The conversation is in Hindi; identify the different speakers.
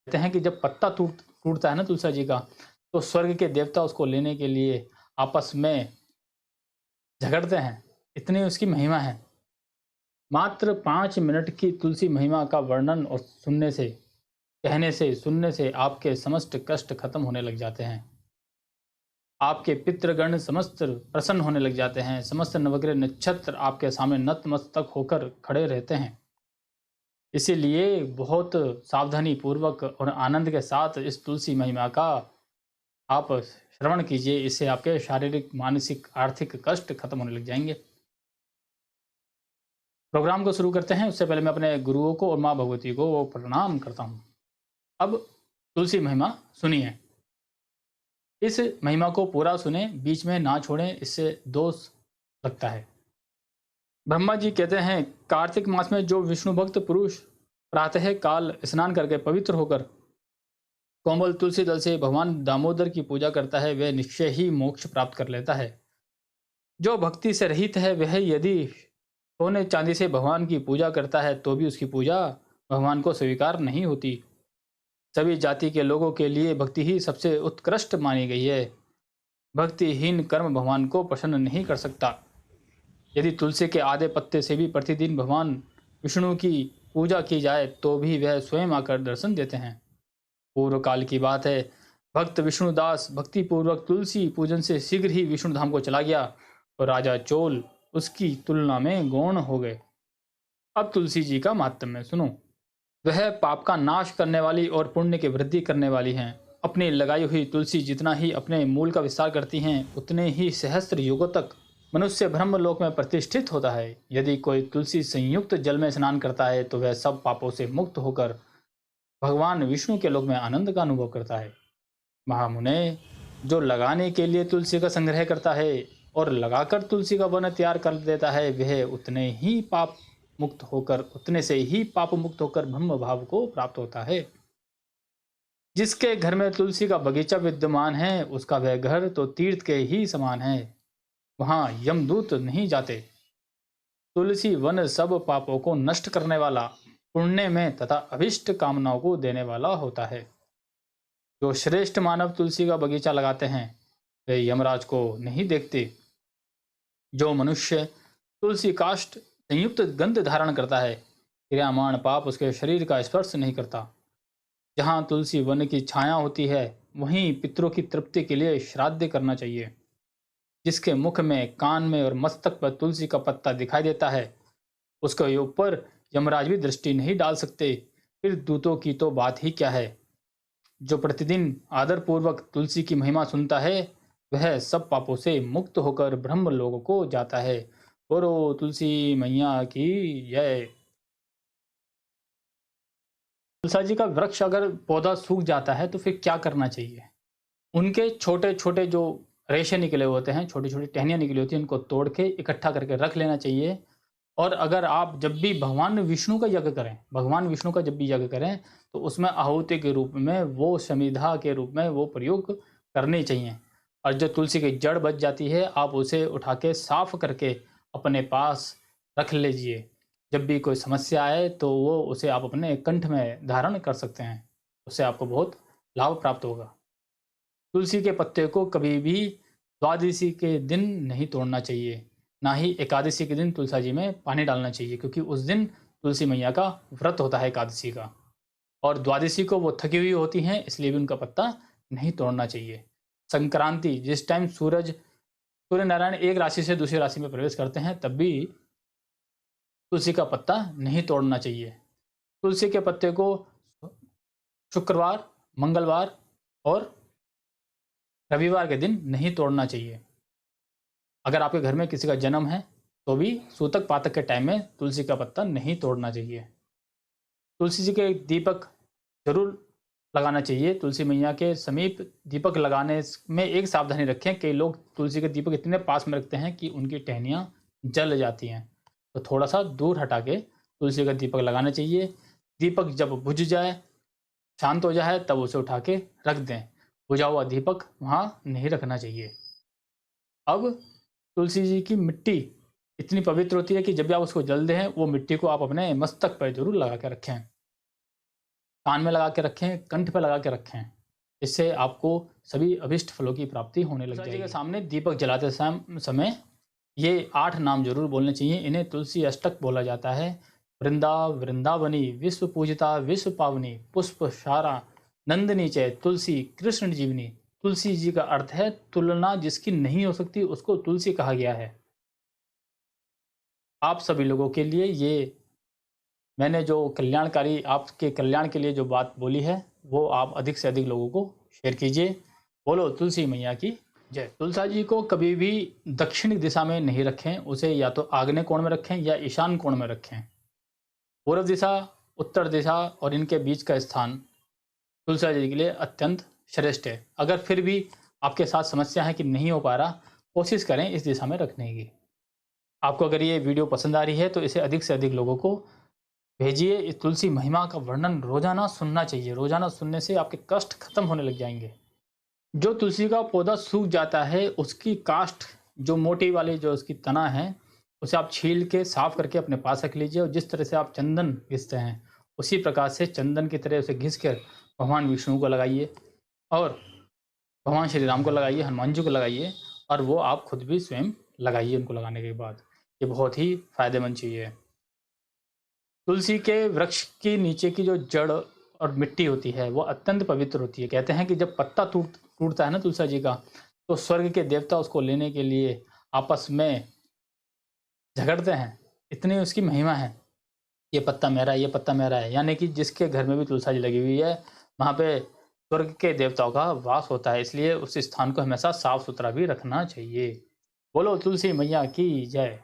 Speaker 1: कहते हैं कि जब पत्ता टूटता है ना तुलसी जी का, तो स्वर्ग के देवता उसको लेने के लिए आपस में झगड़ते हैं, इतनी उसकी महिमा है। मात्र 5 मिनट की तुलसी महिमा का वर्णन और कहने से, सुनने से आपके समस्त कष्ट खत्म होने लग जाते हैं। आपके पितृगण समस्त प्रसन्न होने लग जाते हैं, समस्त नवग्रह नक्षत्र आपके सामने नतमस्तक होकर खड़े रहते हैं। इसीलिए बहुत सावधानी पूर्वक और आनंद के साथ इस तुलसी महिमा का आप श्रवण कीजिए, इससे आपके शारीरिक, मानसिक, आर्थिक कष्ट खत्म होने लग जाएंगे। प्रोग्राम को शुरू करते हैं, उससे पहले मैं अपने गुरुओं को और माँ भगवती को प्रणाम करता हूँ। अब तुलसी महिमा सुनिए। इस महिमा को पूरा सुने, बीच में ना छोड़ें, इससे दोष लगता है। ब्रह्मा जी कहते हैं, कार्तिक मास में जो विष्णु भक्त पुरुष प्रातः काल स्नान करके पवित्र होकर कोमल तुलसी दल से भगवान दामोदर की पूजा करता है, वह निश्चय ही मोक्ष प्राप्त कर लेता है। जो भक्ति से रहित है, वह यदि सोने चांदी से भगवान की पूजा करता है तो भी उसकी पूजा भगवान को स्वीकार नहीं होती। सभी जाति के लोगों के लिए भक्ति ही सबसे उत्कृष्ट मानी गई है। भक्तिहीन कर्म भगवान को प्रसन्न नहीं कर सकता। यदि तुलसी के आधे पत्ते से भी प्रतिदिन भगवान विष्णु की पूजा की जाए तो भी वह स्वयं आकर दर्शन देते हैं। पूर्व काल की बात है, भक्त विष्णुदास भक्तिपूर्वक तुलसी पूजन से शीघ्र ही विष्णु धाम को चला गया और राजा चोल उसकी तुलना में गौण हो गए। अब तुलसी जी का महात्म्य सुनो। वह पाप का नाश करने वाली और पुण्य की वृद्धि करने वाली हैं। अपनी लगाई हुई तुलसी जितना ही अपने मूल का विस्तार करती हैं, उतने ही सहस्त्र युगों तक मनुष्य ब्रह्मलोक में प्रतिष्ठित होता है। यदि कोई तुलसी संयुक्त जल में स्नान करता है तो वह सब पापों से मुक्त होकर भगवान विष्णु के लोक में आनंद का अनुभव करता है। महामुने, जो लगाने के लिए तुलसी का संग्रह करता है और लगाकर तुलसी का वन तैयार कर देता है, वह उतने से ही पाप मुक्त होकर ब्रह्म भाव को प्राप्त होता है। जिसके घर में तुलसी का बगीचा विद्यमान है, उसका वह घर तो तीर्थ के ही समान है, वहां यमदूत नहीं जाते। तुलसी वन सब पापों को नष्ट करने वाला, पुण्य में तथा अभिष्ट कामनाओं को देने वाला होता है। जो श्रेष्ठ मानव तुलसी का बगीचा लगाते हैं, वे यमराज को नहीं देखते। जो मनुष्य तुलसी काष्ठ संयुक्त गंध धारण करता है, क्रियामाण पाप उसके शरीर का स्पर्श नहीं करता। जहाँ तुलसी वन की छाया होती है, वहीं पितरों की तृप्ति के लिए श्राद्ध करना चाहिए। जिसके मुख में, कान में और मस्तक पर तुलसी का पत्ता दिखाई देता है, उसके ऊपर यमराज भी दृष्टि नहीं डाल सकते, फिर दूतों की तो बात ही क्या है। जो प्रतिदिन आदरपूर्वक तुलसी की महिमा सुनता है, वह सब पापों से मुक्त होकर ब्रह्म लोक को जाता है। बोलो तुलसी मैया की जय। तुलसा जी का वृक्ष अगर पौधा सूख जाता है तो फिर क्या करना चाहिए? उनके छोटे छोटे जो रेशे निकले होते हैं, छोटी छोटी टहनियाँ निकली होती हैं, उनको तोड़ के इकट्ठा करके रख लेना चाहिए। और अगर आप जब भी भगवान विष्णु का यज्ञ करें तो उसमें आहुति के रूप में, वो समिधा के रूप में वो प्रयोग करने चाहिए। और जो तुलसी की जड़ बच जाती है, आप उसे उठा के साफ करके अपने पास रख लीजिए। जब भी कोई समस्या आए तो वो उसे आप अपने कंठ में धारण कर सकते हैं, उससे आपको बहुत लाभ प्राप्त होगा। तुलसी के पत्ते को कभी भी द्वादशी के दिन नहीं तोड़ना चाहिए, ना ही एकादशी के दिन तुलसा जी में पानी डालना चाहिए, क्योंकि उस दिन तुलसी मैया का व्रत होता है एकादशी का, और द्वादशी को वो थकी हुई होती हैं, इसलिए भी उनका पत्ता नहीं तोड़ना चाहिए। संक्रांति, जिस टाइम सूर्य नारायण एक राशि से दूसरी राशि में प्रवेश करते हैं, तब भी तुलसी का पत्ता नहीं तोड़ना चाहिए। तुलसी के पत्ते को शुक्रवार, मंगलवार और रविवार के दिन नहीं तोड़ना चाहिए। अगर आपके घर में किसी का जन्म है तो भी सूतक पातक के टाइम में तुलसी का पत्ता नहीं तोड़ना चाहिए। तुलसी जी के दीपक जरूर लगाना चाहिए। तुलसी मैया के समीप दीपक लगाने में एक सावधानी रखें, कई लोग तुलसी के दीपक इतने पास में रखते हैं कि उनकी टहनियाँ जल जाती हैं, तो थोड़ा सा दूर हटा के तुलसी का दीपक लगाना चाहिए। दीपक जब बुझ जाए, शांत हो जाए, तब उसे उठा के रख दें। बुझा हुआ दीपक वहाँ नहीं रखना चाहिए। अब तुलसी जी की मिट्टी इतनी पवित्र होती है कि जब भी आप उसको जल दें, वो मिट्टी को आप अपने मस्तक पर जरूर लगा के रखें। कान में लगा के रखें, कंठ पे लगा के रखें। इससे आपको सभी अभिष्ट फलों की प्राप्ति होने लग जाएगी। के सामने दीपक जलाते समय ये 8 नाम जरूर बोलने चाहिए। इन्हें तुलसी अष्टक बोला जाता है। वृंदावनी, विश्व पूजिता, विश्व पावनी, पुष्प सारा, नंदिनी चय, तुलसी, कृष्ण जीवनी। तुलसी जी का अर्थ है तुलना जिसकी नहीं हो सकती, उसको तुलसी कहा गया है। आप सभी लोगों के लिए ये मैंने जो कल्याणकारी, आपके कल्याण के लिए जो बात बोली है, वो आप अधिक से अधिक लोगों को शेयर कीजिए। बोलो तुलसी मैया की जय। तुलसा जी को कभी भी दक्षिण दिशा में नहीं रखें, उसे या तो आग्नेय कोण में रखें या ईशान कोण में रखें। पूर्व दिशा, उत्तर दिशा और इनके बीच का स्थान तुलसा जी के लिए अत्यंत श्रेष्ठ है। अगर फिर भी आपके साथ समस्या है कि नहीं हो पा रहा, कोशिश करें इस दिशा में रखने की। आपको अगर ये वीडियो पसंद आ रही है तो इसे अधिक से अधिक लोगों को भेजिए। इस तुलसी महिमा का वर्णन रोजाना सुनना चाहिए। रोजाना सुनने से आपके कष्ट खत्म होने लग जाएंगे। जो तुलसी का पौधा सूख जाता है, उसकी काष्ठ जो मोटी वाली जो उसकी तना है, उसे आप छील के साफ करके अपने पास रख लीजिए। और जिस तरह से आप चंदन घिसते हैं, उसी प्रकार से चंदन की तरह उसे घिस कर भगवान विष्णु को लगाइए और भगवान श्री राम को लगाइए, हनुमान जी को लगाइए, और वो आप खुद भी स्वयं लगाइए। उनको लगाने के बाद ये बहुत ही फायदेमंद चीज़ है। तुलसी के वृक्ष की नीचे की जो जड़ और मिट्टी होती है, वो अत्यंत पवित्र होती है। कहते हैं कि जब पत्ता टूटता है ना तुलसा जी का, तो स्वर्ग के देवता उसको लेने के लिए आपस में झगड़ते हैं। इतनी उसकी महिमा है। ये पत्ता मेरा है, ये पत्ता मेरा है। यानी कि जिसके घर में भी तुलसा जी लगी हुई है, वहाँ पे स्वर्ग के देवताओं का वास होता है। इसलिए उस स्थान को हमेशा साफ सुथरा भी रखना चाहिए। बोलो तुलसी मैया की जय।